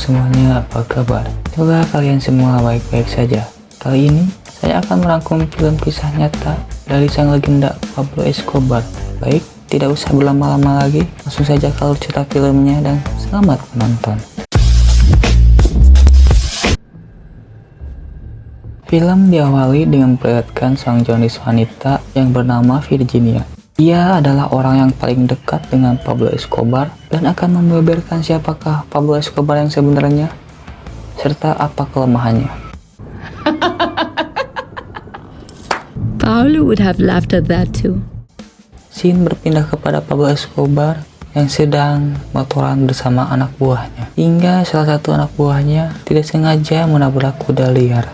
semuanya, apa kabar? Semoga kalian semua baik-baik saja. Kali ini saya akan merangkum film kisah nyata dari sang legenda Pablo Escobar. Baik, tidak usah berlama-lama lagi, langsung saja ke alur cerita filmnya dan selamat menonton. Film diawali dengan memperlihatkan seorang jurnalis wanita yang bernama Virginia. Ia adalah orang yang paling dekat dengan Pablo Escobar dan akan membeberkan siapakah Pablo Escobar yang sebenarnya, serta apa kelemahannya. Paulo would have laughed at that too. Scene berpindah kepada Pablo Escobar yang sedang motoran bersama anak buahnya, hingga salah satu anak buahnya tidak sengaja menabrak kuda liar.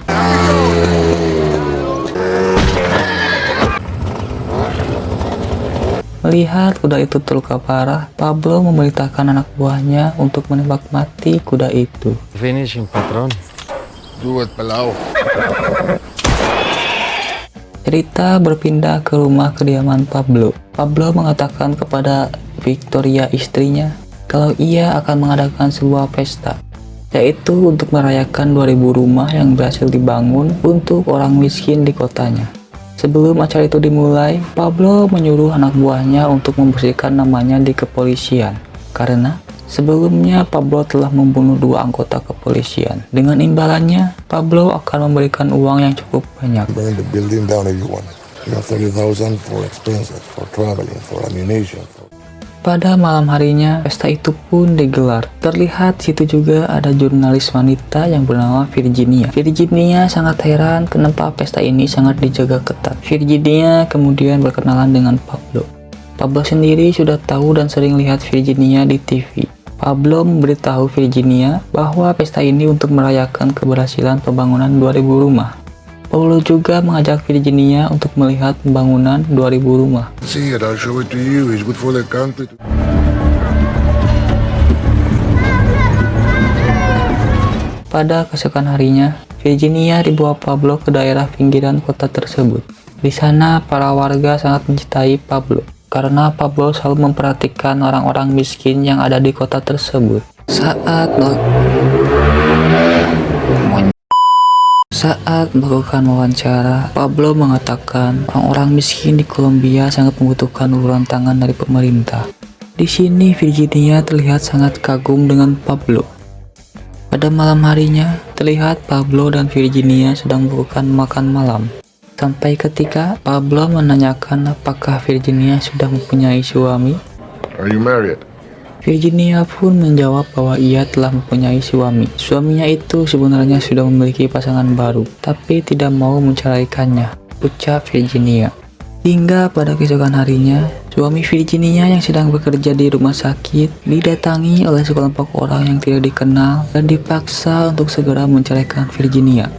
Melihat kuda itu terluka parah, Pablo memerintahkan anak buahnya untuk menembak mati kuda itu. Finishing, patron. Do it, pelao. Cerita berpindah ke rumah kediaman Pablo. Pablo mengatakan kepada Victoria, istrinya, kalau ia akan mengadakan sebuah pesta, yaitu untuk merayakan 2000 rumah yang berhasil dibangun untuk orang miskin di kotanya. Sebelum acara itu dimulai, Pablo menyuruh anak buahnya untuk membersihkan namanya di kepolisian, karena sebelumnya Pablo telah membunuh 2 anggota kepolisian. Dengan imbalannya, Pablo akan memberikan uang yang cukup banyak. Burn the building down if you want. You have 30,000 for expenses, for traveling, for ammunition. Pada malam harinya, pesta itu pun digelar. Terlihat situ juga ada jurnalis wanita yang bernama Virginia. Virginia sangat heran kenapa pesta ini sangat dijaga ketat. Virginia kemudian berkenalan dengan Pablo. Pablo sendiri sudah tahu dan sering lihat Virginia di TV. Pablo memberitahu Virginia bahwa pesta ini untuk merayakan keberhasilan pembangunan 2000 rumah. Pablo juga mengajak Virginia untuk melihat pembangunan 2000 rumah. See it, I'll show it to you. It's good for the country. Pada keesokan harinya, Virginia dibawa Pablo ke daerah pinggiran kota tersebut. Di sana, para warga sangat mencintai Pablo, karena Pablo selalu memperhatikan orang-orang miskin yang ada di kota tersebut. Saat melakukan wawancara, Pablo mengatakan orang-orang miskin di Kolombia sangat membutuhkan uluran tangan dari pemerintah. Di sini Virginia terlihat sangat kagum dengan Pablo. Pada malam harinya, terlihat Pablo dan Virginia sedang melakukan makan malam. Sampai ketika Pablo menanyakan apakah Virginia sudah mempunyai suami. Are you married? Virginia pun menjawab bahwa ia telah mempunyai suami. Suaminya itu sebenarnya sudah memiliki pasangan baru, tapi tidak mau menceraikannya, ucap Virginia. Hingga pada keesokan harinya, suami Virginia yang sedang bekerja di rumah sakit didatangi oleh sekelompok orang yang tidak dikenal dan dipaksa untuk segera menceraikan Virginia.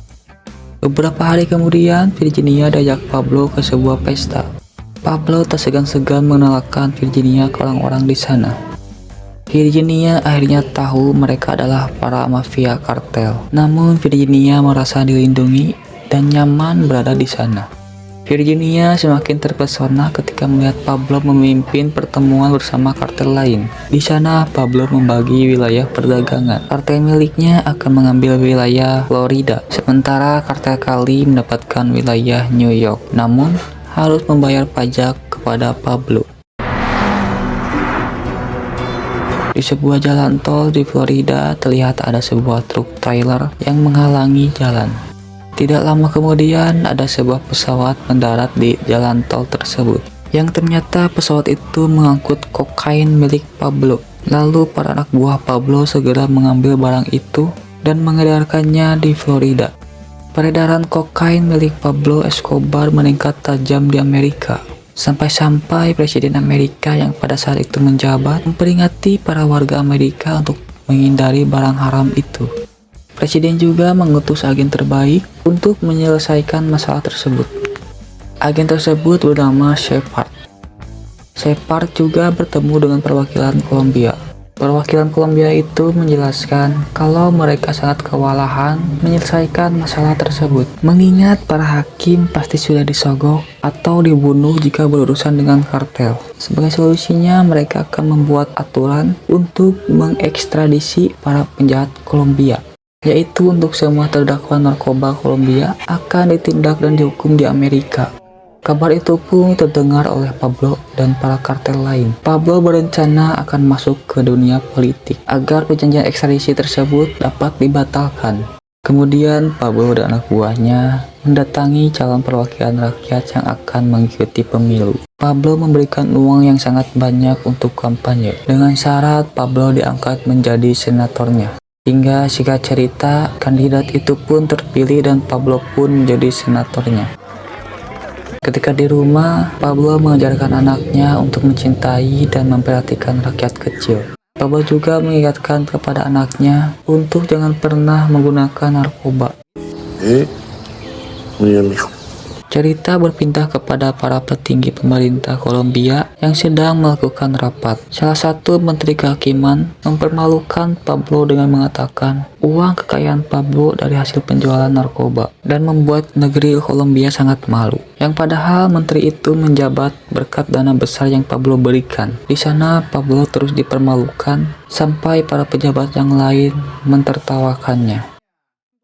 Beberapa hari kemudian, Virginia diajak Pablo ke sebuah pesta. Pablo tak segan-segan mengenalkan Virginia ke orang-orang di sana. Virginia akhirnya tahu mereka adalah para mafia kartel. Namun Virginia merasa dilindungi dan nyaman berada di sana. Virginia semakin terpesona ketika melihat Pablo memimpin pertemuan bersama kartel lain. Di sana Pablo membagi wilayah perdagangan. Kartel miliknya akan mengambil wilayah Florida, sementara kartel Cali mendapatkan wilayah New York. Namun harus membayar pajak kepada Pablo. Di sebuah jalan tol di Florida, terlihat ada sebuah truk trailer yang menghalangi jalan. Tidak lama kemudian, ada sebuah pesawat mendarat di jalan tol tersebut, yang ternyata pesawat itu mengangkut kokain milik Pablo. Lalu para anak buah Pablo segera mengambil barang itu dan mengedarkannya di Florida. Peredaran kokain milik Pablo Escobar meningkat tajam di Amerika. Sampai-sampai Presiden Amerika yang pada saat itu menjabat memperingati para warga Amerika untuk menghindari barang haram itu. Presiden juga mengutus agen terbaik untuk menyelesaikan masalah tersebut. Agen tersebut bernama Shepard. Shepard juga bertemu dengan perwakilan Kolombia. Perwakilan Kolombia itu menjelaskan kalau mereka sangat kewalahan menyelesaikan masalah tersebut, mengingat para hakim pasti sudah disogok atau dibunuh jika berurusan dengan kartel. Sebagai solusinya, mereka akan membuat aturan untuk mengekstradisi para penjahat Kolombia, yaitu untuk semua terdakwa narkoba Kolombia akan ditindak dan dihukum di Amerika. Kabar itu pun terdengar oleh Pablo dan para kartel lain. Pablo berencana akan masuk ke dunia politik agar perjanjian ekstradisi tersebut dapat dibatalkan. Kemudian Pablo dan anak buahnya mendatangi calon perwakilan rakyat yang akan mengikuti pemilu. Pablo memberikan uang yang sangat banyak untuk kampanye. Dengan syarat Pablo diangkat menjadi senatornya. Hingga singkat cerita, kandidat itu pun terpilih dan Pablo pun menjadi senatornya. Ketika di rumah, Pablo mengajarkan anaknya untuk mencintai dan memperhatikan rakyat kecil. Pablo juga mengingatkan kepada anaknya untuk jangan pernah menggunakan narkoba. Muy bien, mijo. Cerita berpindah kepada para petinggi pemerintah Kolombia yang sedang melakukan rapat. Salah satu menteri kehakiman mempermalukan Pablo dengan mengatakan uang kekayaan Pablo dari hasil penjualan narkoba dan membuat negeri Kolombia sangat malu. Yang padahal menteri itu menjabat berkat dana besar yang Pablo berikan. Di sana Pablo terus dipermalukan sampai para pejabat yang lain mentertawakannya.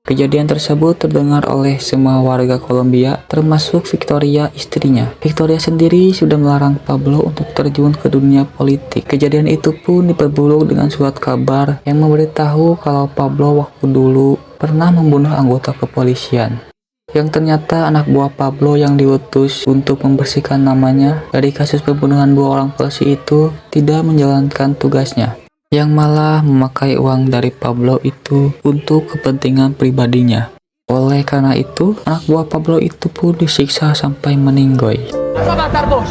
Kejadian tersebut terdengar oleh semua warga Kolombia, termasuk Victoria, istrinya. Victoria sendiri sudah melarang Pablo untuk terjun ke dunia politik. Kejadian itu pun diperbuluk dengan surat kabar yang memberitahu kalau Pablo waktu dulu pernah membunuh anggota kepolisian. Yang ternyata anak buah Pablo yang diutus untuk membersihkan namanya dari kasus pembunuhan 2 orang polisi itu tidak menjalankan tugasnya, yang malah memakai uang dari Pablo itu untuk kepentingan pribadinya. Oleh karena itu, anak buah Pablo itu pun disiksa sampai meninggoy. Vas a matar dos.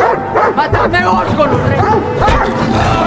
Mátame vos con un tren.